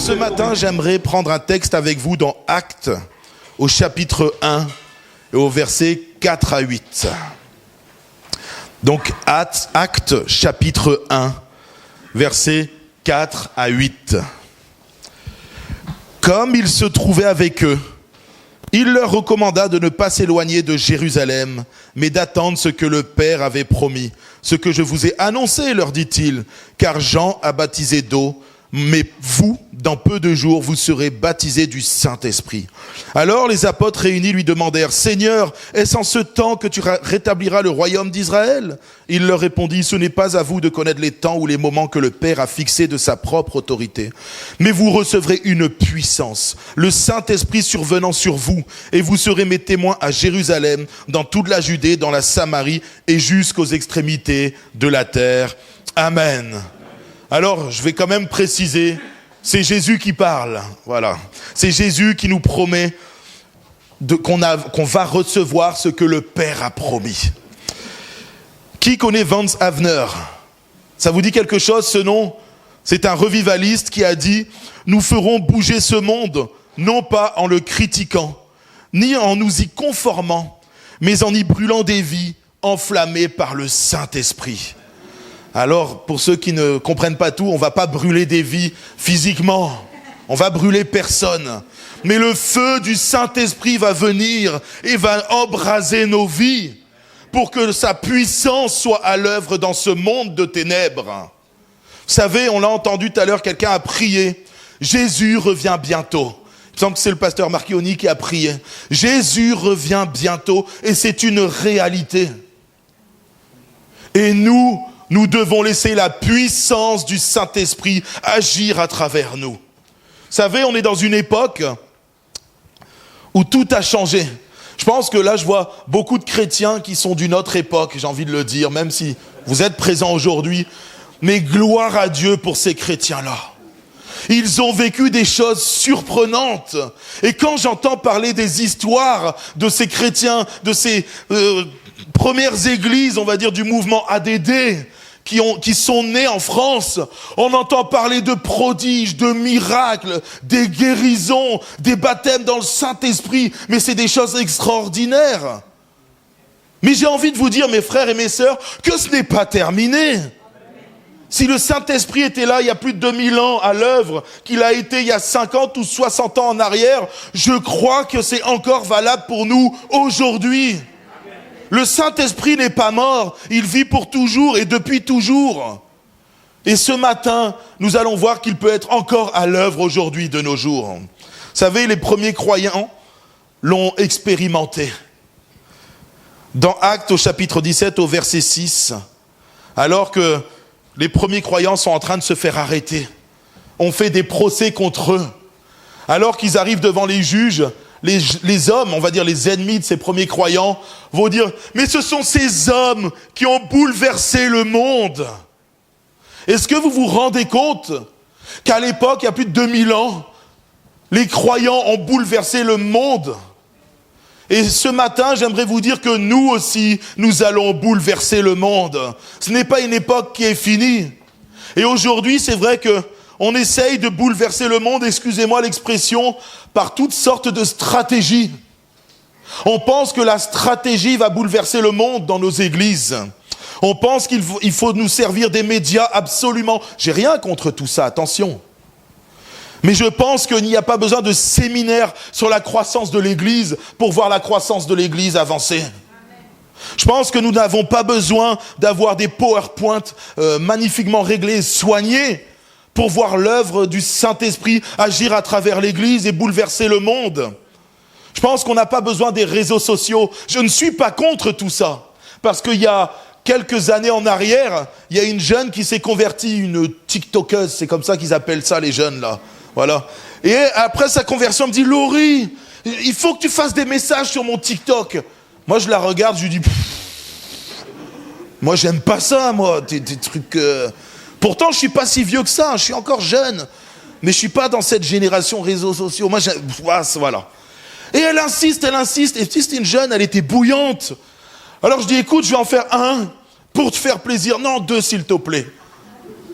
ce matin, j'aimerais prendre un texte avec vous dans Actes, au chapitre 1 et au verset 4 à 8. Donc Actes, chapitre 1, versets 4 à 8. Comme il se trouvait avec eux, il leur recommanda de ne pas s'éloigner de Jérusalem, mais d'attendre ce que le Père avait promis. Ce que je vous ai annoncé, leur dit-il, car Jean a baptisé d'eau, mais vous, dans peu de jours, vous serez baptisés du Saint-Esprit. Alors les apôtres réunis lui demandèrent, « Seigneur, est-ce en ce temps que tu rétabliras le royaume d'Israël ?» Il leur répondit, « Ce n'est pas à vous de connaître les temps ou les moments que le Père a fixés de sa propre autorité. Mais vous recevrez une puissance, le Saint-Esprit survenant sur vous, et vous serez mes témoins à Jérusalem, dans toute la Judée, dans la Samarie et jusqu'aux extrémités de la terre. Amen. » Alors, je vais quand même préciser, c'est Jésus qui parle, voilà. C'est Jésus qui nous promet qu'on va recevoir ce que le Père a promis. Qui connaît Vance Havner? Ça vous dit quelque chose, ce nom? C'est un revivaliste qui a dit « Nous ferons bouger ce monde, non pas en le critiquant, ni en nous y conformant, mais en y brûlant des vies enflammées par le Saint-Esprit. » Alors, pour ceux qui ne comprennent pas tout, on ne va pas brûler des vies physiquement. On va brûler personne. Mais le feu du Saint-Esprit va venir et va embraser nos vies pour que sa puissance soit à l'œuvre dans ce monde de ténèbres. Vous savez, on l'a entendu tout à l'heure, quelqu'un a prié. Jésus revient bientôt. Il me semble que c'est le pasteur Marchioni qui a prié. Jésus revient bientôt et c'est une réalité. Et nous devons laisser la puissance du Saint-Esprit agir à travers nous. Vous savez, on est dans une époque où tout a changé. Je pense que là, je vois beaucoup de chrétiens qui sont d'une autre époque, j'ai envie de le dire, même si vous êtes présents aujourd'hui. Mais gloire à Dieu pour ces chrétiens-là. Ils ont vécu des choses surprenantes. Et quand j'entends parler des histoires de ces chrétiens, de ces premières églises, on va dire, du mouvement ADD, qui sont nés en France, on entend parler de prodiges, de miracles, des guérisons, des baptêmes dans le Saint-Esprit, mais c'est des choses extraordinaires. Mais j'ai envie de vous dire, mes frères et mes sœurs, que ce n'est pas terminé. Si le Saint-Esprit était là il y a plus de 2000 ans à l'œuvre, qu'il a été il y a 50 ou 60 ans en arrière, je crois que c'est encore valable pour nous aujourd'hui. Le Saint-Esprit n'est pas mort, il vit pour toujours et depuis toujours. Et ce matin, nous allons voir qu'il peut être encore à l'œuvre aujourd'hui de nos jours. Vous savez, les premiers croyants l'ont expérimenté. Dans Actes au chapitre 17 au verset 6, alors que les premiers croyants sont en train de se faire arrêter, on fait des procès contre eux. Alors qu'ils arrivent devant les juges, les hommes, on va dire les ennemis de ces premiers croyants, vont dire « Mais ce sont ces hommes qui ont bouleversé le monde !» Est-ce que vous vous rendez compte qu'à l'époque, il y a plus de 2000 ans, les croyants ont bouleversé le monde? Et ce matin, j'aimerais vous dire que nous aussi, nous allons bouleverser le monde. Ce n'est pas une époque qui est finie. Et aujourd'hui, c'est vrai que on essaye de bouleverser le monde, excusez-moi l'expression, par toutes sortes de stratégies. On pense que la stratégie va bouleverser le monde dans nos églises. On pense qu'il faut nous servir des médias absolument. J'ai rien contre tout ça, attention. Mais je pense qu'il n'y a pas besoin de séminaire sur la croissance de l'église pour voir la croissance de l'église avancer. Je pense que nous n'avons pas besoin d'avoir des PowerPoint magnifiquement réglés, soignés, pour voir l'œuvre du Saint-Esprit agir à travers l'Église et bouleverser le monde. Je pense qu'on n'a pas besoin des réseaux sociaux. Je ne suis pas contre tout ça. Parce qu'il y a quelques années en arrière, il y a une jeune qui s'est convertie, une TikTokeuse, c'est comme ça qu'ils appellent ça les jeunes là. Voilà. Et après sa conversion, elle me dit « Laurie, il faut que tu fasses des messages sur mon TikTok. » Moi je la regarde, je lui dis « Moi j'aime pas ça, moi, des trucs... Pourtant, je suis pas si vieux que ça, je suis encore jeune. Mais je suis pas dans cette génération réseaux sociaux. Moi, voilà. Et elle insiste. Et puis, c'était une jeune, elle était bouillante. Alors, je dis, écoute, je vais en faire un pour te faire plaisir. Non, 2, s'il te plaît.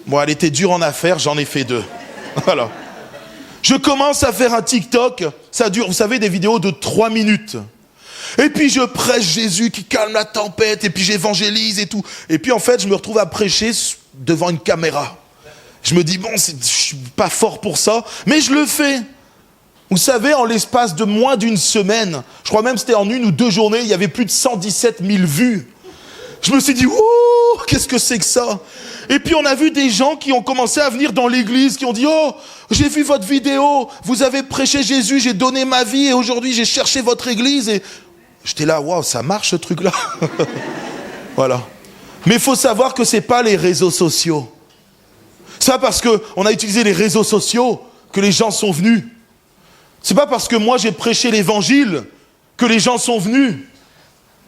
Bon, elle était dure en affaires, j'en ai fait 2. Voilà. Je commence à faire un TikTok, ça dure, vous savez, des vidéos de 3 minutes. Et puis je prêche Jésus qui calme la tempête, et puis j'évangélise et tout. Et puis en fait, je me retrouve à prêcher devant une caméra. Je me dis, bon, je suis pas fort pour ça, mais je le fais. Vous savez, en l'espace de moins d'une semaine, je crois même que c'était en 1 ou 2 journées, il y avait plus de 117 000 vues. Je me suis dit, ouh, qu'est-ce que c'est que ça? Et puis on a vu des gens qui ont commencé à venir dans l'église, qui ont dit, oh, j'ai vu votre vidéo, vous avez prêché Jésus, j'ai donné ma vie et aujourd'hui j'ai cherché votre église. Et j'étais là, waouh, ça marche ce truc-là. Voilà. Mais il faut savoir que ce n'est pas les réseaux sociaux. C'est pas parce qu'on a utilisé les réseaux sociaux que les gens sont venus. C'est pas parce que moi j'ai prêché l'évangile que les gens sont venus.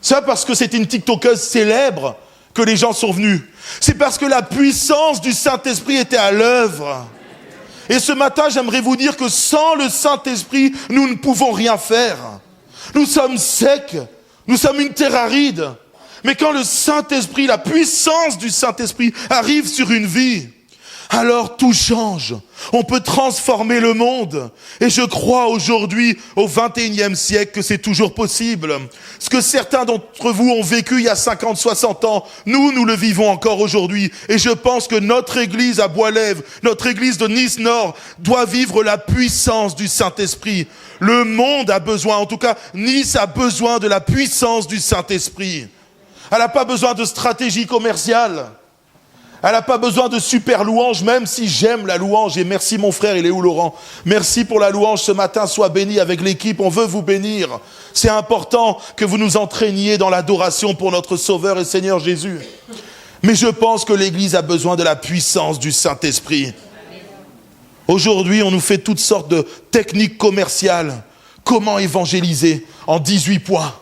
C'est pas parce que c'était une TikTokeuse célèbre que les gens sont venus. C'est parce que la puissance du Saint-Esprit était à l'œuvre. Et ce matin, j'aimerais vous dire que sans le Saint-Esprit, nous ne pouvons rien faire. Nous sommes secs, nous sommes une terre aride. Mais quand le Saint-Esprit, la puissance du Saint-Esprit arrive sur une vie, alors tout change. On peut transformer le monde. Et je crois aujourd'hui, au 21e siècle, que c'est toujours possible. Ce que certains d'entre vous ont vécu il y a 50, 60 ans, nous le vivons encore aujourd'hui. Et je pense que notre église à Bois-Lève, notre église de Nice-Nord, doit vivre la puissance du Saint-Esprit. Le monde a besoin, en tout cas, Nice a besoin de la puissance du Saint-Esprit. Elle n'a pas besoin de stratégie commerciale. Elle n'a pas besoin de super louange, même si j'aime la louange. Et merci mon frère, il est où Laurent? Merci pour la louange ce matin, sois béni avec l'équipe, on veut vous bénir. C'est important que vous nous entraîniez dans l'adoration pour notre Sauveur et Seigneur Jésus. Mais je pense que l'Église a besoin de la puissance du Saint-Esprit. Aujourd'hui, on nous fait toutes sortes de techniques commerciales. Comment évangéliser en 18 points?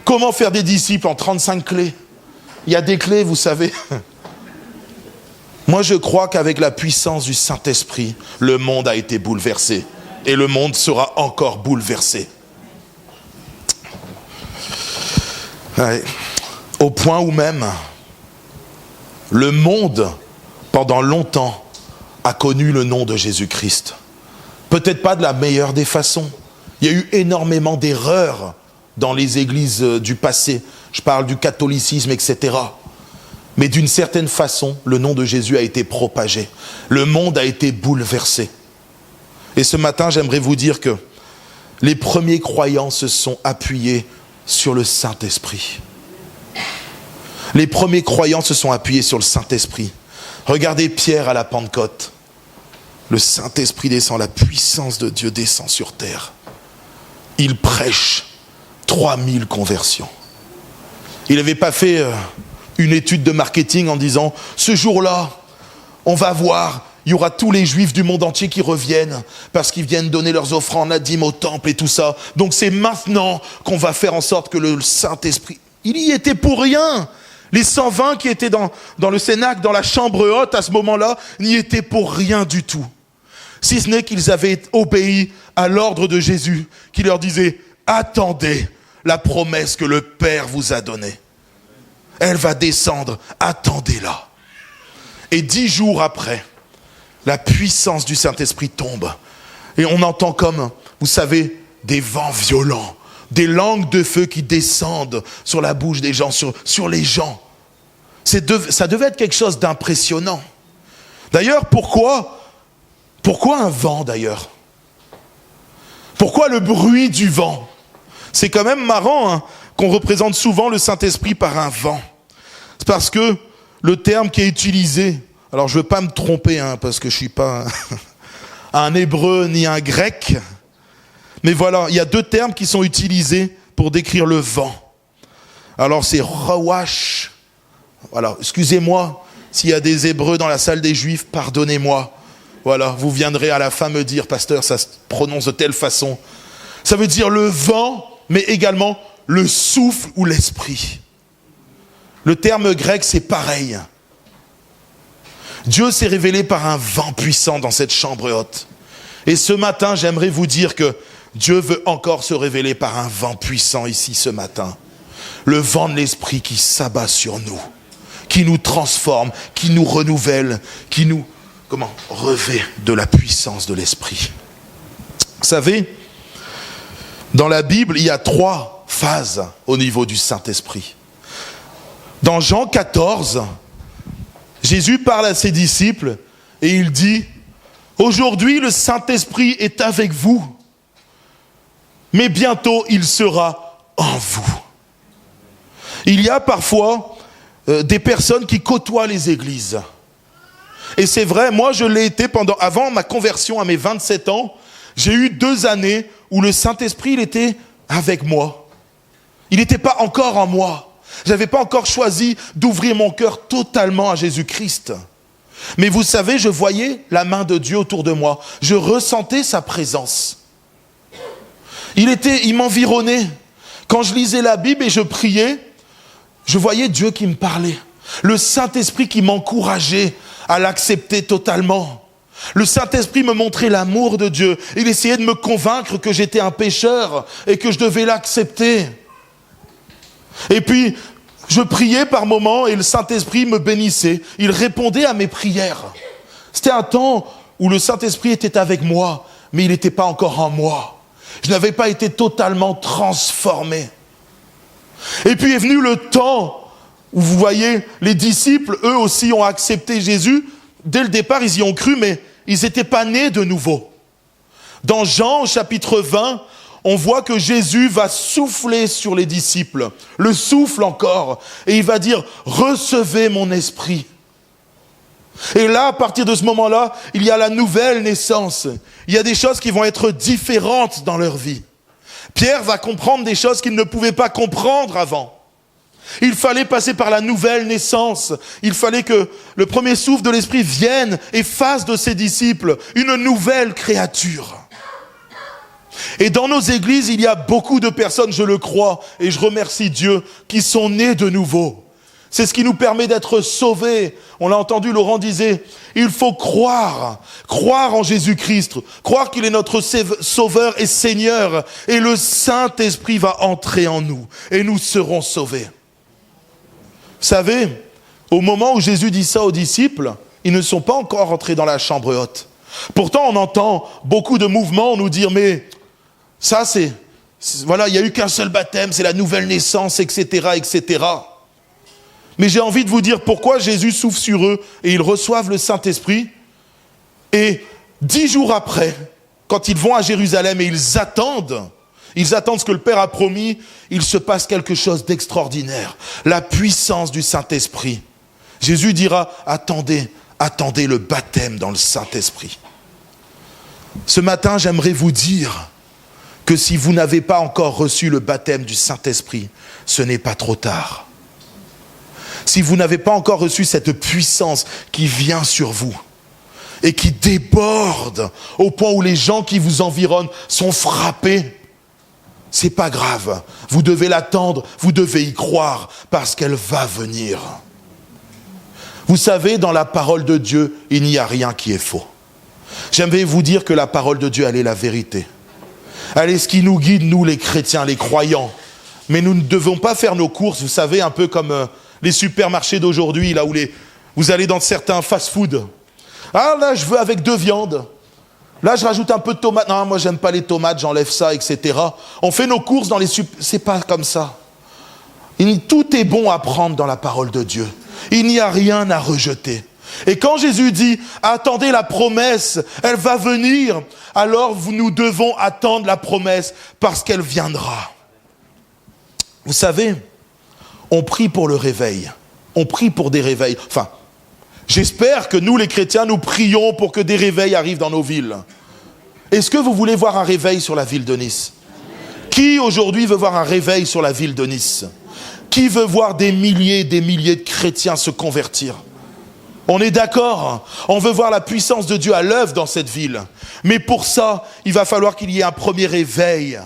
Comment faire des disciples en 35 clés? Il y a des clés, vous savez. Moi, je crois qu'avec la puissance du Saint-Esprit, le monde a été bouleversé. Et le monde sera encore bouleversé. Ouais. Au point où même, le monde, pendant longtemps, a connu le nom de Jésus-Christ. Peut-être pas de la meilleure des façons. Il y a eu énormément d'erreurs dans les églises du passé. Je parle du catholicisme, etc. Mais d'une certaine façon, le nom de Jésus a été propagé. Le monde a été bouleversé. Et ce matin, j'aimerais vous dire que les premiers croyants se sont appuyés sur le Saint-Esprit. Les premiers croyants se sont appuyés sur le Saint-Esprit. Regardez Pierre à la Pentecôte. Le Saint-Esprit descend, la puissance de Dieu descend sur terre. Il prêche 3000 conversions. Il n'avait pas fait une étude de marketing en disant « Ce jour-là, on va voir, il y aura tous les Juifs du monde entier qui reviennent parce qu'ils viennent donner leurs offrandes, la dîme au temple et tout ça. Donc c'est maintenant qu'on va faire en sorte que le Saint-Esprit... » Il y était pour rien. Les 120 qui étaient dans le Cénacle, dans la chambre haute à ce moment-là, n'y étaient pour rien du tout. Si ce n'est qu'ils avaient obéi à l'ordre de Jésus qui leur disait « Attendez la promesse que le Père vous a donnée. Elle va descendre, attendez-la. » Et 10 jours après, la puissance du Saint-Esprit tombe. Et on entend comme, vous savez, des vents violents, des langues de feu qui descendent sur la bouche des gens, sur les gens. Ça devait être quelque chose d'impressionnant. D'ailleurs, pourquoi un vent d'ailleurs? Pourquoi le bruit du vent? C'est quand même marrant hein, qu'on représente souvent le Saint-Esprit par un vent. C'est parce que le terme qui est utilisé, alors je ne veux pas me tromper hein, parce que je ne suis pas un hébreu ni un grec, mais voilà, il y a 2 termes qui sont utilisés pour décrire le vent. Alors c'est rawash. Voilà, excusez-moi s'il y a des hébreux dans la salle des Juifs, pardonnez-moi. Voilà, vous viendrez à la fin me dire, pasteur, ça se prononce de telle façon. Ça veut dire le vent, mais également le souffle ou l'esprit. Le terme grec, c'est pareil. Dieu s'est révélé par un vent puissant dans cette chambre haute. Et ce matin, j'aimerais vous dire que Dieu veut encore se révéler par un vent puissant ici ce matin. Le vent de l'esprit qui s'abat sur nous, qui nous transforme, qui nous renouvelle, qui nous revêt de la puissance de l'Esprit. Vous savez, dans la Bible, il y a 3 phases au niveau du Saint-Esprit. Dans Jean 14, Jésus parle à ses disciples et il dit « Aujourd'hui, le Saint-Esprit est avec vous, mais bientôt, il sera en vous. » Il y a parfois des personnes qui côtoient les églises. Et c'est vrai, moi je l'ai été avant ma conversion à mes 27 ans, j'ai eu 2 années où le Saint-Esprit, il était avec moi. Il n'était pas encore en moi. Je n'avais pas encore choisi d'ouvrir mon cœur totalement à Jésus-Christ. Mais vous savez, je voyais la main de Dieu autour de moi. Je ressentais sa présence. Il m'environnait. Quand je lisais la Bible et je priais, je voyais Dieu qui me parlait. Le Saint-Esprit qui m'encourageait à l'accepter totalement. Le Saint-Esprit me montrait l'amour de Dieu. Il essayait de me convaincre que j'étais un pécheur et que je devais l'accepter. Et puis, je priais par moments et le Saint-Esprit me bénissait. Il répondait à mes prières. C'était un temps où le Saint-Esprit était avec moi, mais il n'était pas encore en moi. Je n'avais pas été totalement transformé. Et puis est venu le temps où, vous voyez, les disciples, eux aussi, ont accepté Jésus. Dès le départ, ils y ont cru, mais ils n'étaient pas nés de nouveau. Dans Jean, chapitre 20, on voit que Jésus va souffler sur les disciples, le souffle encore, et il va dire « Recevez mon esprit ». Et là, à partir de ce moment-là, il y a la nouvelle naissance. Il y a des choses qui vont être différentes dans leur vie. Pierre va comprendre des choses qu'il ne pouvait pas comprendre avant. Il fallait passer par la nouvelle naissance. Il fallait que le premier souffle de l'Esprit vienne et fasse de ses disciples une nouvelle créature. Et dans nos églises, il y a beaucoup de personnes, je le crois, et je remercie Dieu, qui sont nées de nouveau. C'est ce qui nous permet d'être sauvés. On l'a entendu, Laurent disait, il faut croire en Jésus-Christ, croire qu'il est notre Sauveur et Seigneur, et le Saint-Esprit va entrer en nous, et nous serons sauvés. Vous savez, au moment où Jésus dit ça aux disciples, ils ne sont pas encore entrés dans la chambre haute. Pourtant, on entend beaucoup de mouvements nous dire, mais ça voilà, il n'y a eu qu'un seul baptême, c'est la nouvelle naissance, etc., etc. Mais j'ai envie de vous dire pourquoi Jésus souffle sur eux et ils reçoivent le Saint-Esprit. Et 10 jours après, quand ils vont à Jérusalem et ils attendent ce que le Père a promis, il se passe quelque chose d'extraordinaire. La puissance du Saint-Esprit. Jésus dira, attendez le baptême dans le Saint-Esprit. Ce matin, j'aimerais vous dire que si vous n'avez pas encore reçu le baptême du Saint-Esprit, ce n'est pas trop tard. Si vous n'avez pas encore reçu cette puissance qui vient sur vous et qui déborde au point où les gens qui vous environnent sont frappés, c'est pas grave. Vous devez l'attendre, vous devez y croire parce qu'elle va venir. Vous savez, dans la parole de Dieu, il n'y a rien qui est faux. J'aimerais vous dire que la parole de Dieu, elle est la vérité. Elle est ce qui nous guide, nous les chrétiens, les croyants. Mais nous ne devons pas faire nos courses, vous savez, un peu comme les supermarchés d'aujourd'hui, là où vous allez dans certains fast-food. Ah là, je veux avec 2 viandes. Là, je rajoute un peu de tomates. Non, moi, j'aime pas les tomates, j'enlève ça, etc. On fait nos courses dans les c'est pas comme ça. Tout est bon à prendre dans la parole de Dieu. Il n'y a rien à rejeter. Et quand Jésus dit, attendez la promesse, elle va venir, alors nous devons attendre la promesse parce qu'elle viendra. Vous savez, on prie pour le réveil. On prie pour des réveils. Enfin, j'espère que nous, les chrétiens, nous prions pour que des réveils arrivent dans nos villes. Est-ce que vous voulez voir un réveil sur la ville de Nice? Qui aujourd'hui veut voir un réveil sur la ville de Nice? Qui veut voir des milliers de chrétiens se convertir? On est d'accord, on veut voir la puissance de Dieu à l'œuvre dans cette ville. Mais pour ça, il va falloir qu'il y ait un premier réveil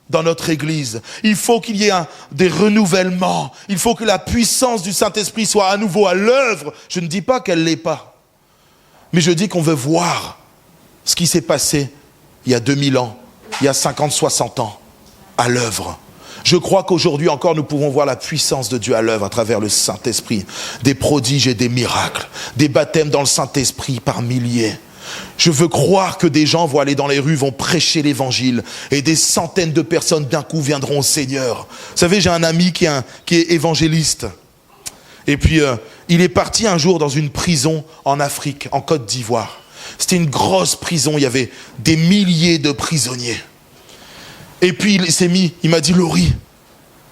dans notre église. Il faut qu'il y ait des renouvellements. Il faut que la puissance du Saint-Esprit soit à nouveau à l'œuvre. Je ne dis pas qu'elle ne l'est pas. Mais je dis qu'on veut voir ce qui s'est passé il y a 2000 ans, il y a 50, 60 ans, à l'œuvre. Je crois qu'aujourd'hui encore, nous pouvons voir la puissance de Dieu à l'œuvre à travers le Saint-Esprit. Des prodiges et des miracles, des baptêmes dans le Saint-Esprit par milliers. Je veux croire que des gens vont aller dans les rues, vont prêcher l'évangile et des centaines de personnes d'un coup viendront au Seigneur. Vous savez, j'ai un ami qui est évangéliste. Et puis, il est parti un jour dans une prison en Afrique, en Côte d'Ivoire. C'était une grosse prison, il y avait des milliers de prisonniers. Et puis, il m'a dit, Laurie,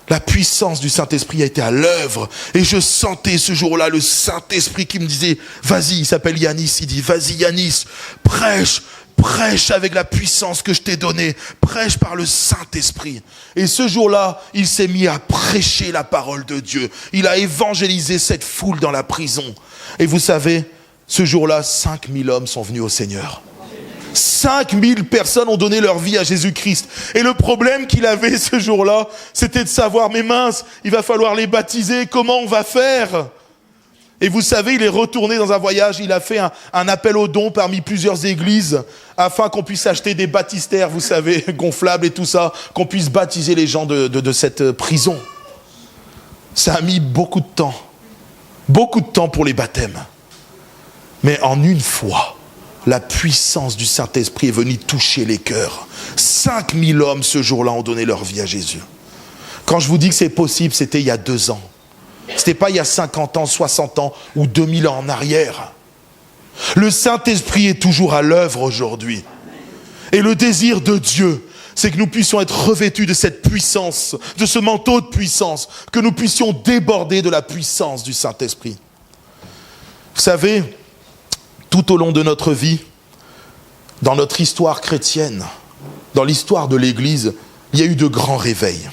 la puissance du Saint-Esprit a été à l'œuvre. Et je sentais ce jour-là le Saint-Esprit qui me disait, vas-y, il s'appelle Yanis, il dit, vas-y Yanis, prêche avec la puissance que je t'ai donnée, prêche par le Saint-Esprit. Et ce jour-là, il s'est mis à prêcher la parole de Dieu. Il a évangélisé cette foule dans la prison. Et vous savez, ce jour-là, 5000 hommes sont venus au Seigneur. 5000 personnes ont donné leur vie à Jésus-Christ. Et le problème qu'il avait ce jour-là, c'était de savoir, mais mince, il va falloir les baptiser, comment on va faire ? Et vous savez, il est retourné dans un voyage, il a fait un appel aux dons parmi plusieurs églises, afin qu'on puisse acheter des baptistères, vous savez, gonflables et tout ça, qu'on puisse baptiser les gens de cette prison. Ça a mis beaucoup de temps pour les baptêmes. Mais en une fois, la puissance du Saint-Esprit est venue toucher les cœurs. 5000 hommes ce jour-là ont donné leur vie à Jésus. Quand je vous dis que c'est possible, c'était il y a 2 ans. C'était pas il y a 50 ans, 60 ans ou 2000 ans en arrière. Le Saint-Esprit est toujours à l'œuvre aujourd'hui. Et le désir de Dieu, c'est que nous puissions être revêtus de cette puissance, de ce manteau de puissance, que nous puissions déborder de la puissance du Saint-Esprit. Vous savez, tout au long de notre vie, dans notre histoire chrétienne, dans l'histoire de l'Église, il y a eu de grands réveils,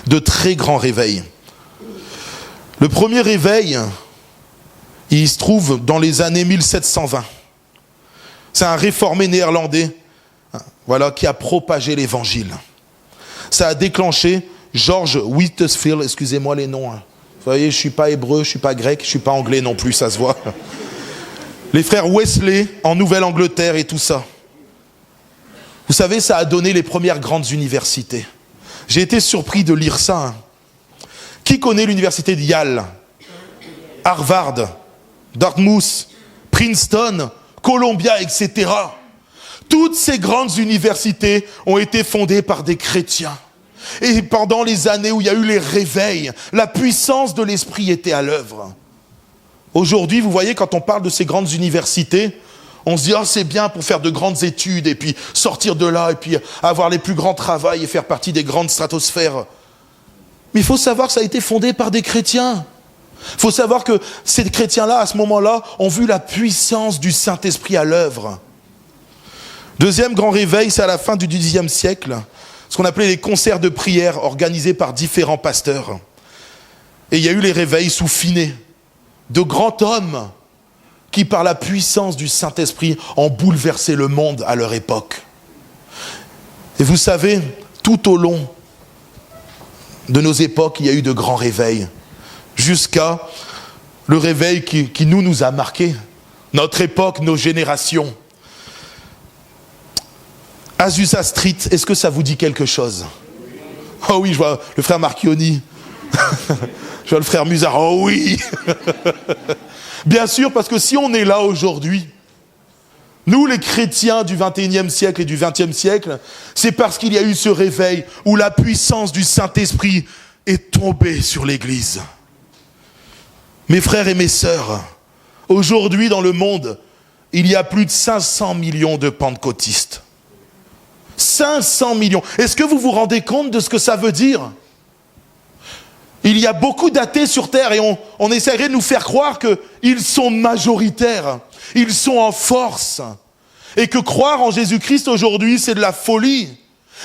de très grands réveils. Le premier réveil, il se trouve dans les années 1720. C'est un réformé néerlandais, voilà, qui a propagé l'évangile. Ça a déclenché George Whitefield, excusez-moi les noms. Vous voyez, je ne suis pas hébreu, je ne suis pas grec, je ne suis pas anglais non plus, ça se voit. Les frères Wesley en Nouvelle-Angleterre et tout ça. Vous savez, ça a donné les premières grandes universités. J'ai été surpris de lire ça. Qui connaît l'université de Yale, Harvard, Dartmouth, Princeton, Columbia, etc. Toutes ces grandes universités ont été fondées par des chrétiens. Et pendant les années où il y a eu les réveils, la puissance de l'esprit était à l'œuvre. Aujourd'hui, vous voyez, quand on parle de ces grandes universités, on se dit, oh, c'est bien pour faire de grandes études et puis sortir de là et puis avoir les plus grands travails et faire partie des grandes stratosphères. Mais il faut savoir que ça a été fondé par des chrétiens. Il faut savoir que ces chrétiens-là, à ce moment-là, ont vu la puissance du Saint-Esprit à l'œuvre. Deuxième grand réveil, c'est à la fin du Xe siècle, ce qu'on appelait les concerts de prière organisés par différents pasteurs. Et il y a eu les réveils sous Finet, de grands hommes qui, par la puissance du Saint-Esprit, ont bouleversé le monde à leur époque. Et vous savez, tout au long de nos époques, il y a eu de grands réveils, jusqu'à le réveil qui nous a marqués, notre époque, nos générations. Azusa Street, est-ce que ça vous dit quelque chose? Oh oui, je vois le frère Marchioni, je vois le frère Musard, oh oui. Bien sûr, parce que si on est là aujourd'hui, nous les chrétiens du 21e siècle et du 20e siècle, c'est parce qu'il y a eu ce réveil où la puissance du Saint-Esprit est tombée sur l'Église. Mes frères et mes sœurs, aujourd'hui dans le monde, il y a plus de 500 millions de pentecôtistes. 500 millions. Est-ce que vous vous rendez compte de ce que ça veut dire? Il y a beaucoup d'athées sur terre et on essaierait de nous faire croire qu'ils sont majoritaires, ils sont en force. Et que croire en Jésus-Christ aujourd'hui, c'est de la folie.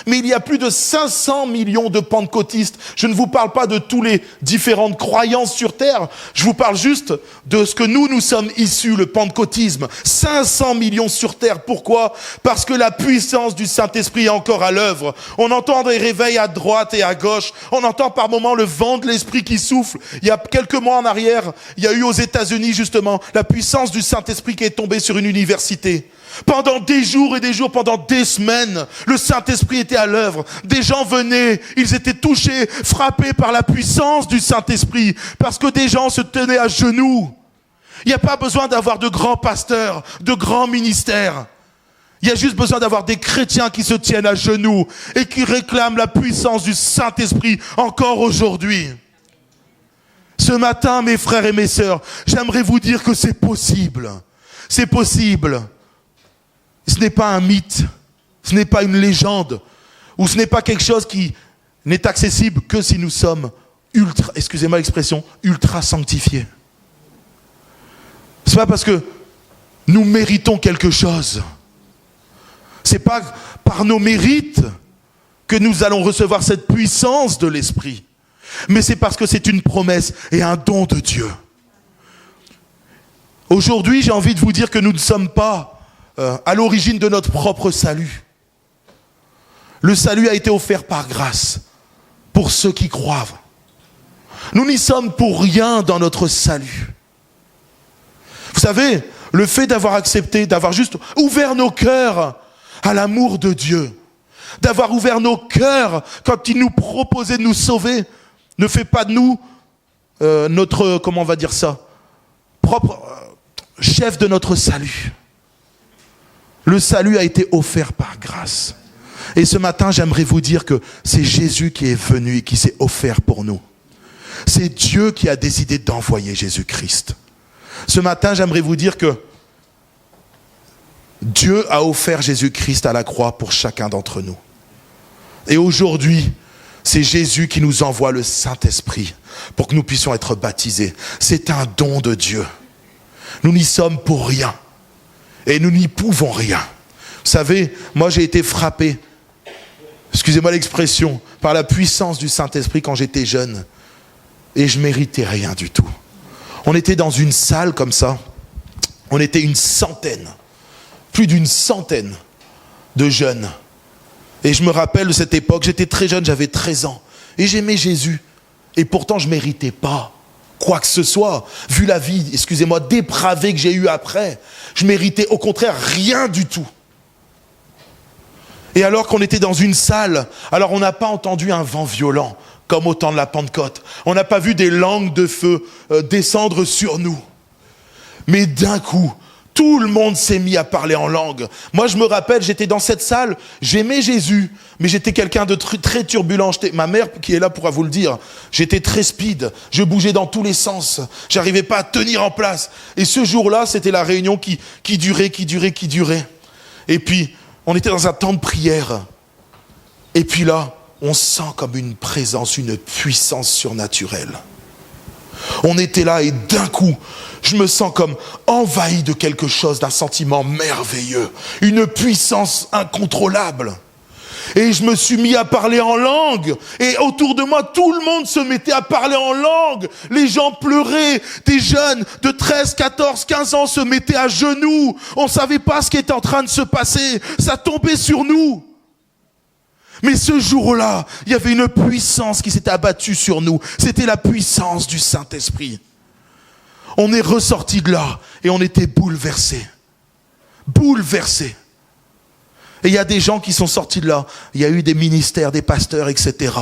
Mais il y a plus de 500 millions de pentecôtistes. Je ne vous parle pas de toutes les différentes croyances sur terre. Je vous parle juste de ce que nous sommes issus, le pentecôtisme. 500 millions sur terre. Pourquoi? Parce que la puissance du Saint-Esprit est encore à l'œuvre. On entend des réveils à droite et à gauche. On entend par moments le vent de l'Esprit qui souffle. Il y a quelques mois en arrière, il y a eu aux États-Unis justement la puissance du Saint-Esprit qui est tombée sur une université. Pendant des jours et des jours, pendant des semaines, le Saint-Esprit était à l'œuvre. Des gens venaient, ils étaient touchés, frappés par la puissance du Saint-Esprit, parce que des gens se tenaient à genoux. Il n'y a pas besoin d'avoir de grands pasteurs, de grands ministères. Il y a juste besoin d'avoir des chrétiens qui se tiennent à genoux et qui réclament la puissance du Saint-Esprit encore aujourd'hui. Ce matin, mes frères et mes sœurs, j'aimerais vous dire que c'est possible. C'est possible. Ce n'est pas un mythe, ce n'est pas une légende, ou ce n'est pas quelque chose qui n'est accessible que si nous sommes excusez-moi l'expression, ultra sanctifiés. C'est pas parce que nous méritons quelque chose. C'est pas par nos mérites que nous allons recevoir cette puissance de l'Esprit. Mais c'est parce que c'est une promesse et un don de Dieu. Aujourd'hui, j'ai envie de vous dire que nous ne sommes pas à l'origine de notre propre salut. Le salut a été offert par grâce pour ceux qui croient. Nous n'y sommes pour rien dans notre salut. Vous savez, le fait d'avoir accepté, d'avoir juste ouvert nos cœurs à l'amour de Dieu, d'avoir ouvert nos cœurs quand il nous proposait de nous sauver, ne fait pas de nous notre, comment on va dire ça, propre chef de notre salut. Le salut a été offert par grâce. Et ce matin, j'aimerais vous dire que c'est Jésus qui est venu et qui s'est offert pour nous. C'est Dieu qui a décidé d'envoyer Jésus-Christ. Ce matin, j'aimerais vous dire que Dieu a offert Jésus-Christ à la croix pour chacun d'entre nous. Et aujourd'hui, c'est Jésus qui nous envoie le Saint-Esprit pour que nous puissions être baptisés. C'est un don de Dieu. Nous n'y sommes pour rien. Et nous n'y pouvons rien. Vous savez, moi j'ai été frappé, excusez-moi l'expression, par la puissance du Saint-Esprit quand j'étais jeune. Et je méritais rien du tout. On était dans une salle comme ça. On était une centaine. Plus d'une centaine de jeunes. Et je me rappelle de cette époque, j'étais très jeune, j'avais 13 ans. Et j'aimais Jésus. Et pourtant je ne méritais pas quoi que ce soit, vu la vie, excusez-moi, dépravée que j'ai eue après. Je méritais au contraire rien du tout. Et alors qu'on était dans une salle, alors on n'a pas entendu un vent violent, comme au temps de la Pentecôte. On n'a pas vu des langues de feu descendre sur nous. Mais d'un coup, tout le monde s'est mis à parler en langue. Moi, je me rappelle, j'étais dans cette salle, j'aimais Jésus, mais j'étais quelqu'un de très turbulent. Ma mère, qui est là, pourra vous le dire. J'étais très speed, je bougeais dans tous les sens. J'arrivais pas à tenir en place. Et ce jour-là, c'était la réunion qui durait. Et puis, on était dans un temps de prière. Et puis là, on sent comme une présence, une puissance surnaturelle. On était là et d'un coup, je me sens comme envahi de quelque chose, d'un sentiment merveilleux, une puissance incontrôlable. Et je me suis mis à parler en langue. Et autour de moi, tout le monde se mettait à parler en langue. Les gens pleuraient. Des jeunes de 13, 14, 15 ans se mettaient à genoux. On ne savait pas ce qui était en train de se passer. Ça tombait sur nous. Mais ce jour-là, il y avait une puissance qui s'était abattue sur nous. C'était la puissance du Saint-Esprit. On est ressorti de là et on était bouleversés. Bouleversés. Et il y a des gens qui sont sortis de là. Il y a eu des ministères, des pasteurs, etc.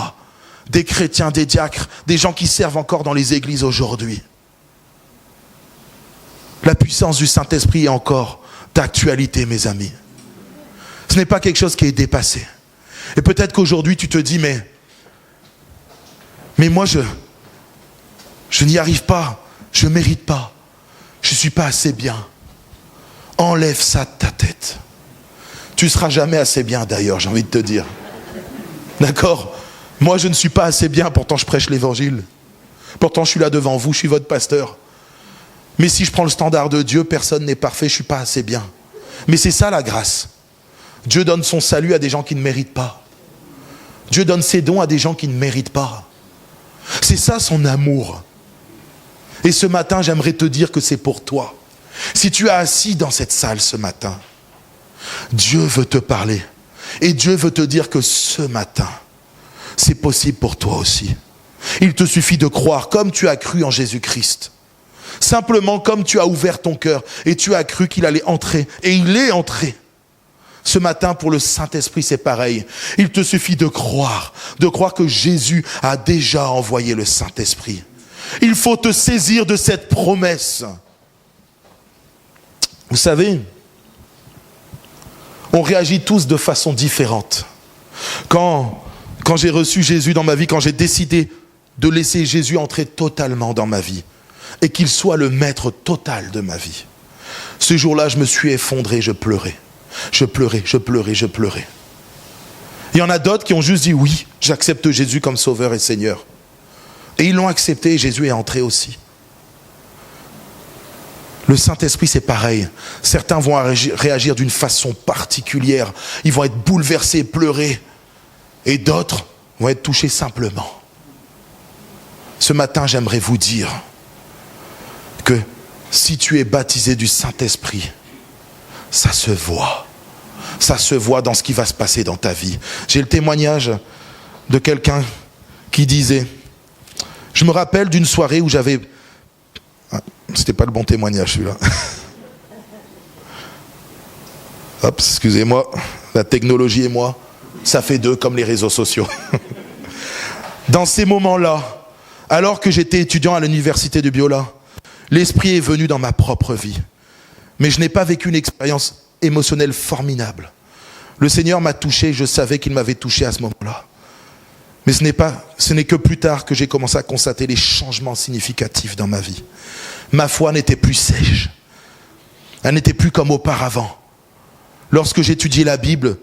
Des chrétiens, des diacres, des gens qui servent encore dans les églises aujourd'hui. La puissance du Saint-Esprit est encore d'actualité, mes amis. Ce n'est pas quelque chose qui est dépassé. Et peut-être qu'aujourd'hui tu te dis, mais moi je n'y arrive pas, je ne mérite pas, je ne suis pas assez bien. Enlève ça de ta tête. Tu ne seras jamais assez bien d'ailleurs, j'ai envie de te dire. D'accord ? Moi je ne suis pas assez bien, pourtant je prêche l'évangile. Pourtant je suis là devant vous, je suis votre pasteur. Mais si je prends le standard de Dieu, personne n'est parfait, je ne suis pas assez bien. Mais c'est ça la grâce. Dieu donne son salut à des gens qui ne méritent pas. Dieu donne ses dons à des gens qui ne méritent pas. C'est ça son amour. Et ce matin, j'aimerais te dire que c'est pour toi. Si tu es assis dans cette salle ce matin, Dieu veut te parler. Et Dieu veut te dire que ce matin, c'est possible pour toi aussi. Il te suffit de croire comme tu as cru en Jésus-Christ. Simplement comme tu as ouvert ton cœur et tu as cru qu'il allait entrer. Et il est entré. Ce matin, pour le Saint-Esprit, c'est pareil. Il te suffit de croire que Jésus a déjà envoyé le Saint-Esprit. Il faut te saisir de cette promesse. Vous savez, on réagit tous de façon différente. Quand j'ai reçu Jésus dans ma vie, quand j'ai décidé de laisser Jésus entrer totalement dans ma vie, et qu'il soit le maître total de ma vie, ce jour-là, je me suis effondré, je pleurais. Je pleurais. Il y en a d'autres qui ont juste dit oui, j'accepte Jésus comme sauveur et Seigneur. Et ils l'ont accepté et Jésus est entré aussi. Le Saint-Esprit, c'est pareil. Certains vont réagir d'une façon particulière. Ils vont être bouleversés, pleurer. Et d'autres vont être touchés simplement. Ce matin, j'aimerais vous dire que si tu es baptisé du Saint-Esprit, ça se voit. Ça se voit dans ce qui va se passer dans ta vie. J'ai le témoignage de quelqu'un qui disait, je me rappelle d'une soirée où j'avais... C'était pas le bon témoignage celui-là. Hop, excusez-moi, la technologie et moi, ça fait deux comme les réseaux sociaux. Dans ces moments-là, alors que j'étais étudiant à l'université de Biola, l'Esprit est venu dans ma propre vie. Mais je n'ai pas vécu une expérience émotionnelle formidable. Le Seigneur m'a touché, je savais qu'il m'avait touché à ce moment-là. Mais ce n'est que plus tard que j'ai commencé à constater les changements significatifs dans ma vie. Ma foi n'était plus sèche. Elle n'était plus comme auparavant. Lorsque j'étudiais la Bible,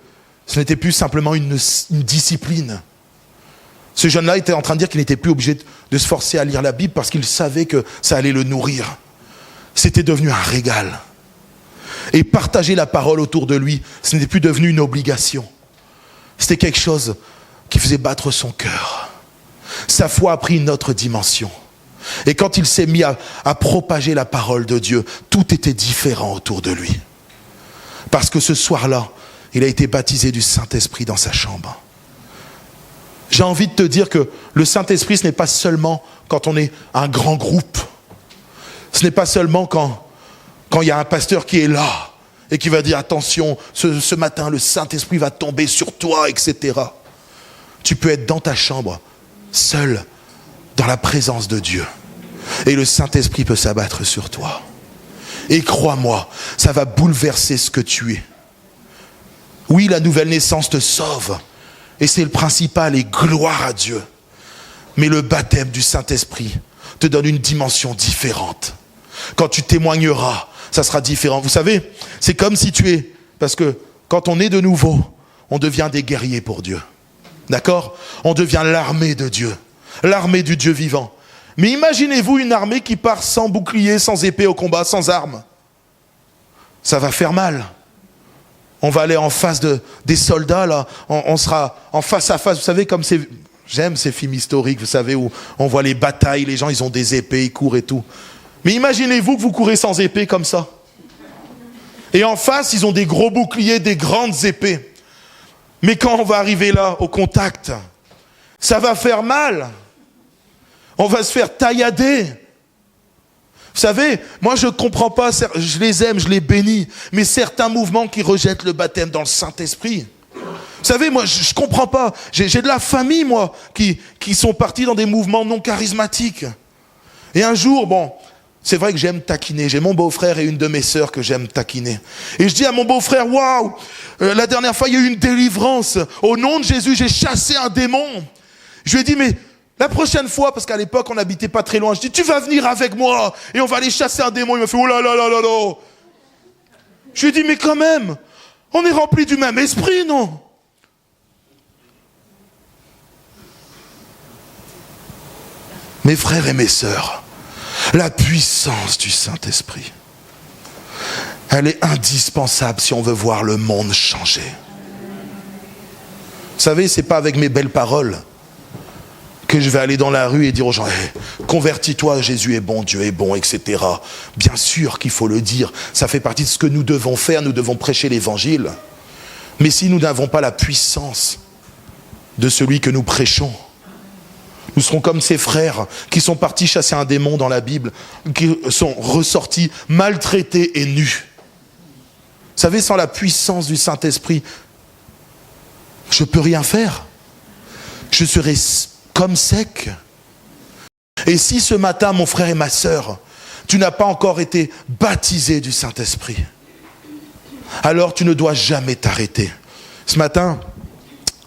ce n'était plus simplement une discipline. Ce jeune-là était en train de dire qu'il n'était plus obligé de se forcer à lire la Bible parce qu'il savait que ça allait le nourrir. C'était devenu un régal. Et partager la parole autour de lui, ce n'était plus devenu une obligation. C'était quelque chose qui faisait battre son cœur. Sa foi a pris une autre dimension. Et quand il s'est mis à propager la parole de Dieu, tout était différent autour de lui. Parce que ce soir-là, il a été baptisé du Saint-Esprit dans sa chambre. J'ai envie de te dire que le Saint-Esprit, ce n'est pas seulement quand on est un grand groupe. Ce n'est pas seulement quand il y a un pasteur qui est là et qui va dire attention, ce matin, le Saint-Esprit va tomber sur toi, etc. Tu peux être dans ta chambre, seul, dans la présence de Dieu. Et le Saint-Esprit peut s'abattre sur toi. Et crois-moi, ça va bouleverser ce que tu es. Oui, la nouvelle naissance te sauve. Et c'est le principal, et gloire à Dieu. Mais le baptême du Saint-Esprit te donne une dimension différente. Quand tu témoigneras, ça sera différent. Vous savez, c'est comme si parce que quand on est de nouveau, on devient des guerriers pour Dieu. D'accord ? On devient l'armée de Dieu. L'armée du Dieu vivant. Mais imaginez-vous une armée qui part sans bouclier, sans épée au combat, sans armes. Ça va faire mal. On va aller en face des soldats, là. On sera en face à face. Vous savez, comme j'aime ces films historiques, vous savez, où on voit les batailles, les gens, ils ont des épées, ils courent et tout. Mais imaginez-vous que vous courez sans épée comme ça. Et en face, ils ont des gros boucliers, des grandes épées. Mais quand on va arriver là, au contact, ça va faire mal. On va se faire taillader. Vous savez, moi je ne comprends pas, je les aime, je les bénis, mais certains mouvements qui rejettent le baptême dans le Saint-Esprit. Vous savez, moi je ne comprends pas. J'ai de la famille, moi, qui sont partis dans des mouvements non charismatiques. Et un jour, c'est vrai que j'aime taquiner. J'ai mon beau-frère et une de mes sœurs que j'aime taquiner. Et je dis à mon beau-frère, waouh, la dernière fois il y a eu une délivrance. Au nom de Jésus, j'ai chassé un démon. Je lui ai dit, mais la prochaine fois, parce qu'à l'époque on n'habitait pas très loin, je dis, tu vas venir avec moi et on va aller chasser un démon. Il m'a fait, oh là là là là là. Je lui ai dit, mais quand même, on est remplis du même esprit, non? Mes frères et mes sœurs, la puissance du Saint-Esprit, elle est indispensable si on veut voir le monde changer. Vous savez, c'est pas avec mes belles paroles que je vais aller dans la rue et dire aux gens, convertis-toi, Jésus est bon, Dieu est bon, etc. Bien sûr qu'il faut le dire, ça fait partie de ce que nous devons faire, nous devons prêcher l'évangile. Mais si nous n'avons pas la puissance de celui que nous prêchons, Nous serons comme ces frères qui sont partis chasser un démon dans la Bible, qui sont ressortis maltraités et nus. Vous savez, sans la puissance du Saint-Esprit, je ne peux rien faire. Je serai comme sec. Et si ce matin, mon frère et ma sœur, tu n'as pas encore été baptisé du Saint-Esprit, alors tu ne dois jamais t'arrêter. Ce matin,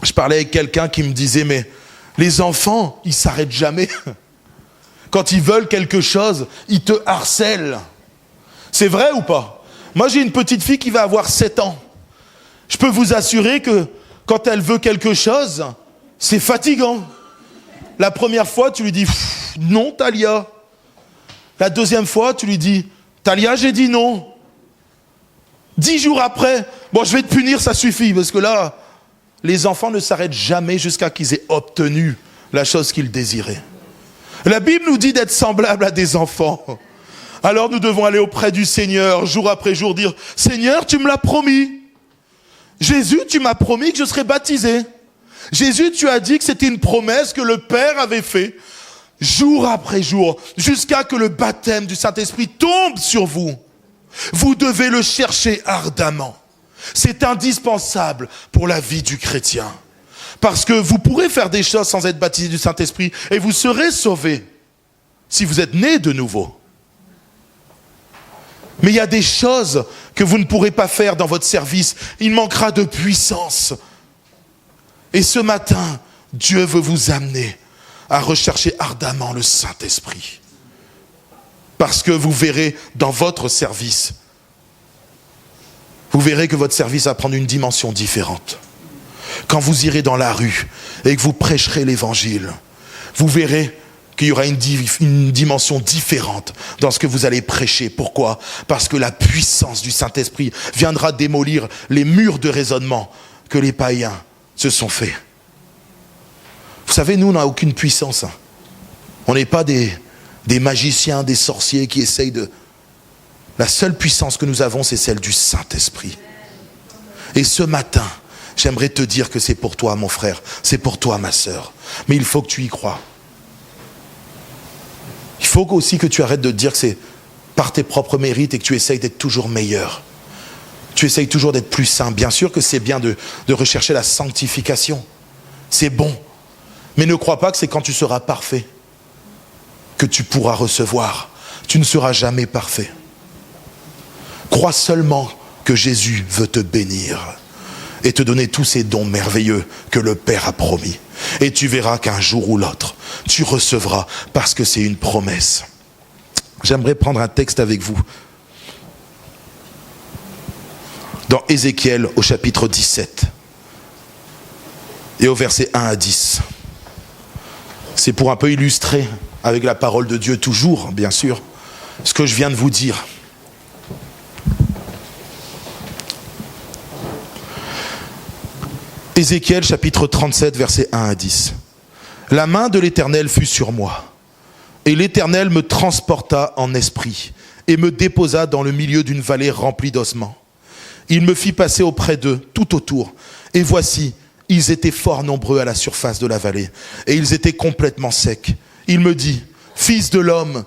je parlais avec quelqu'un qui me disait, mais les enfants, ils ne s'arrêtent jamais. Quand ils veulent quelque chose, ils te harcèlent. C'est vrai ou pas? Moi, j'ai une petite fille qui va avoir 7 ans. Je peux vous assurer que quand elle veut quelque chose, c'est fatigant. La première fois, tu lui dis « non, Talia ». La deuxième fois, tu lui dis « Talia, j'ai dit non ». 10 jours après, bon, je vais te punir, ça suffit, parce que là, les enfants ne s'arrêtent jamais jusqu'à qu'ils aient obtenu la chose qu'ils désiraient. La Bible nous dit d'être semblables à des enfants. Alors nous devons aller auprès du Seigneur, jour après jour, dire « Seigneur, tu me l'as promis. Jésus, tu m'as promis que je serais baptisé. Jésus, tu as dit que c'était une promesse que le Père avait fait, jour après jour, jusqu'à que le baptême du Saint-Esprit tombe sur vous. Vous devez le chercher ardemment. C'est indispensable pour la vie du chrétien. Parce que vous pourrez faire des choses sans être baptisé du Saint-Esprit et vous serez sauvés si vous êtes nés de nouveau. Mais il y a des choses que vous ne pourrez pas faire dans votre service. Il manquera de puissance. Et ce matin, Dieu veut vous amener à rechercher ardemment le Saint-Esprit. Parce que vous verrez dans votre service, vous verrez que votre service va prendre une dimension différente. Quand vous irez dans la rue et que vous prêcherez l'évangile, vous verrez qu'il y aura une dimension différente dans ce que vous allez prêcher. Pourquoi? Parce que la puissance du Saint-Esprit viendra démolir les murs de raisonnement que les païens se sont faits. Vous savez, nous, on n'a aucune puissance. On n'est pas des magiciens, des sorciers qui essayent de... La seule puissance que nous avons, c'est celle du Saint-Esprit. Et ce matin, j'aimerais te dire que c'est pour toi, mon frère, c'est pour toi, ma sœur. Mais il faut que tu y crois. Il faut aussi que tu arrêtes de te dire que c'est par tes propres mérites et que tu essayes d'être toujours meilleur. Tu essayes toujours d'être plus saint. Bien sûr que c'est bien de rechercher la sanctification. C'est bon. Mais ne crois pas que c'est quand tu seras parfait que tu pourras recevoir. Tu ne seras jamais parfait. Crois seulement que Jésus veut te bénir et te donner tous ces dons merveilleux que le Père a promis. Et tu verras qu'un jour ou l'autre, tu recevras parce que c'est une promesse. J'aimerais prendre un texte avec vous. Dans Ézéchiel au chapitre 17 et au verset 1 à 10. C'est pour un peu illustrer avec la parole de Dieu toujours, bien sûr, ce que je viens de vous dire. Ézéchiel chapitre 37 verset 1 à 10. La main de l'Éternel fut sur moi, et l'Éternel me transporta en esprit, et me déposa dans le milieu d'une vallée remplie d'ossements. Il me fit passer auprès d'eux, tout autour, et voici, ils étaient fort nombreux à la surface de la vallée, et ils étaient complètement secs. Il me dit, fils de l'homme,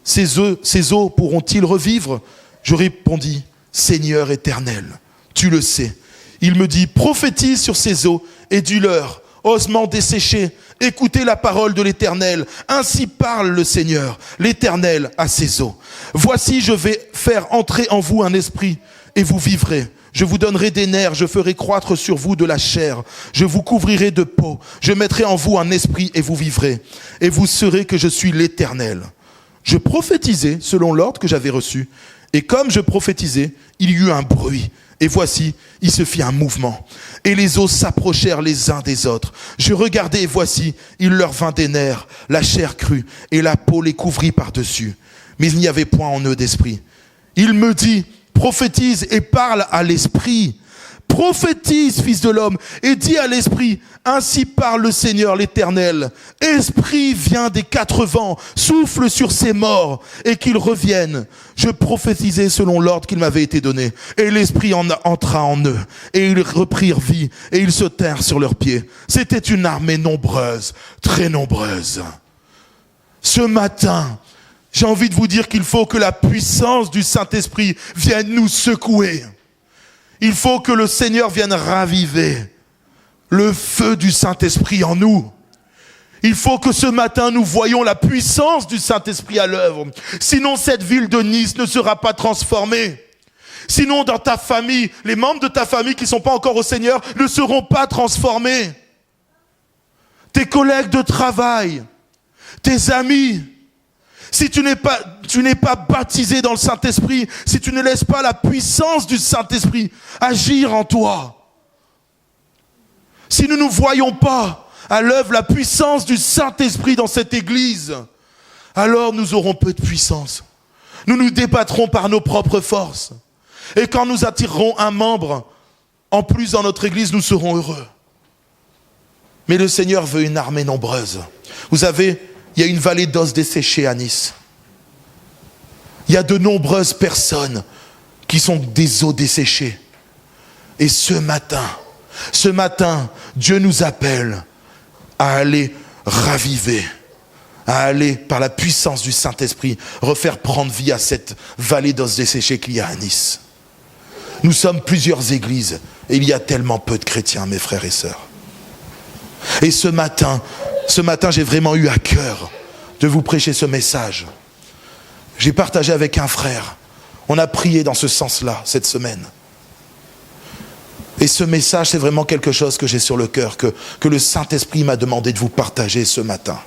ces eaux pourront-ils revivre? Je répondis, Seigneur éternel, tu le sais. Il me dit, prophétise sur ces eaux et dis-leur, ossements desséchés, écoutez la parole de l'Éternel. Ainsi parle le Seigneur, l'Éternel à ces eaux. Voici, je vais faire entrer en vous un esprit et vous vivrez. Je vous donnerai des nerfs, je ferai croître sur vous de la chair. Je vous couvrirai de peau. Je mettrai en vous un esprit et vous vivrez. Et vous saurez que je suis l'Éternel. Je prophétisais selon l'ordre que j'avais reçu. Et comme je prophétisais, il y eut un bruit. Et voici, il se fit un mouvement. Et les os s'approchèrent les uns des autres. Je regardai et voici, il leur vint des nerfs, la chair crue, et la peau les couvrit par-dessus. Mais il n'y avait point en eux d'esprit. Il me dit, prophétise et parle à l'esprit. prophétise, fils de l'homme, et dis à l'esprit, ainsi parle le Seigneur l'Éternel. Esprit, viens des quatre vents, souffle sur ces morts, et qu'ils reviennent. Je prophétisai selon l'ordre qu'il m'avait été donné. Et l'Esprit entra en eux, et ils reprirent vie, et ils se tinrent sur leurs pieds. C'était une armée nombreuse, très nombreuse. Ce matin, j'ai envie de vous dire qu'il faut que la puissance du Saint-Esprit vienne nous secouer. Il faut que le Seigneur vienne raviver le feu du Saint-Esprit en nous. Il faut que ce matin, nous voyions la puissance du Saint-Esprit à l'œuvre. Sinon, cette ville de Nice ne sera pas transformée. Sinon, dans ta famille, les membres de ta famille qui ne sont pas encore au Seigneur ne seront pas transformés. Tes collègues de travail, tes amis, si tu n'es pas baptisé dans le Saint-Esprit, si tu ne laisses pas la puissance du Saint-Esprit agir en toi, si nous ne voyons pas à l'œuvre la puissance du Saint-Esprit dans cette église, alors nous aurons peu de puissance. Nous nous débattrons par nos propres forces. Et quand nous attirerons un membre en plus dans notre église, nous serons heureux. Mais le Seigneur veut une armée nombreuse. Vous savez, il y a une vallée d'os desséchés à Nice. Il y a de nombreuses personnes qui sont des os desséchés. Et ce matin, Dieu nous appelle à aller raviver, à aller, par la puissance du Saint-Esprit, refaire prendre vie à cette vallée d'os desséchés qu'il y a à Nice. Nous sommes plusieurs églises et il y a tellement peu de chrétiens, mes frères et sœurs. Et ce matin, j'ai vraiment eu à cœur de vous prêcher ce message. J'ai partagé avec un frère. On a prié dans ce sens-là cette semaine. Et ce message, c'est vraiment quelque chose que j'ai sur le cœur, que le Saint-Esprit m'a demandé de vous partager ce matin.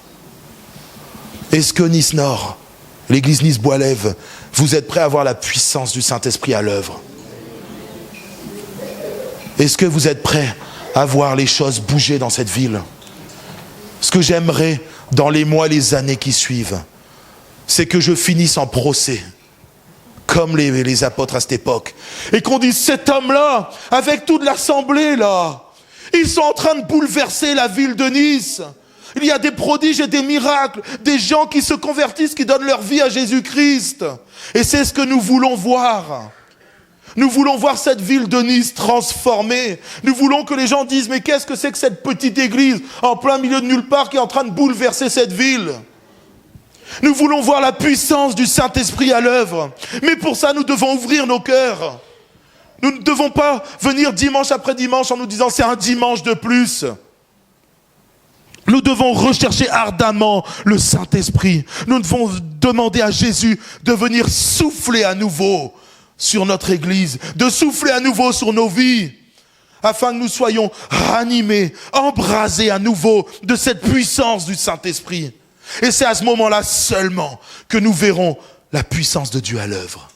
Est-ce que Nice Nord, l'église Nice-Bois-Lève, vous êtes prêts à voir la puissance du Saint-Esprit à l'œuvre? Est-ce que vous êtes prêts à voir les choses bouger dans cette ville? Ce que j'aimerais dans les mois, les années qui suivent, c'est que je finisse en procès, comme les apôtres à cette époque, et qu'on dise, cet homme-là, avec toute l'assemblée là, ils sont en train de bouleverser la ville de Nice. Il y a des prodiges et des miracles, des gens qui se convertissent, qui donnent leur vie à Jésus-Christ. Et c'est ce que nous voulons voir. Nous voulons voir cette ville de Nice transformée. Nous voulons que les gens disent, mais qu'est-ce que c'est que cette petite église en plein milieu de nulle part qui est en train de bouleverser cette ville? Nous voulons voir la puissance du Saint-Esprit à l'œuvre. Mais pour ça, nous devons ouvrir nos cœurs. Nous ne devons pas venir dimanche après dimanche en nous disant, c'est un dimanche de plus. Nous devons rechercher ardemment le Saint-Esprit. Nous devons demander à Jésus de venir souffler à nouveau sur notre église, de souffler à nouveau sur nos vies, afin que nous soyons ranimés, embrasés à nouveau de cette puissance du Saint-Esprit. Et c'est à ce moment-là seulement que nous verrons la puissance de Dieu à l'œuvre.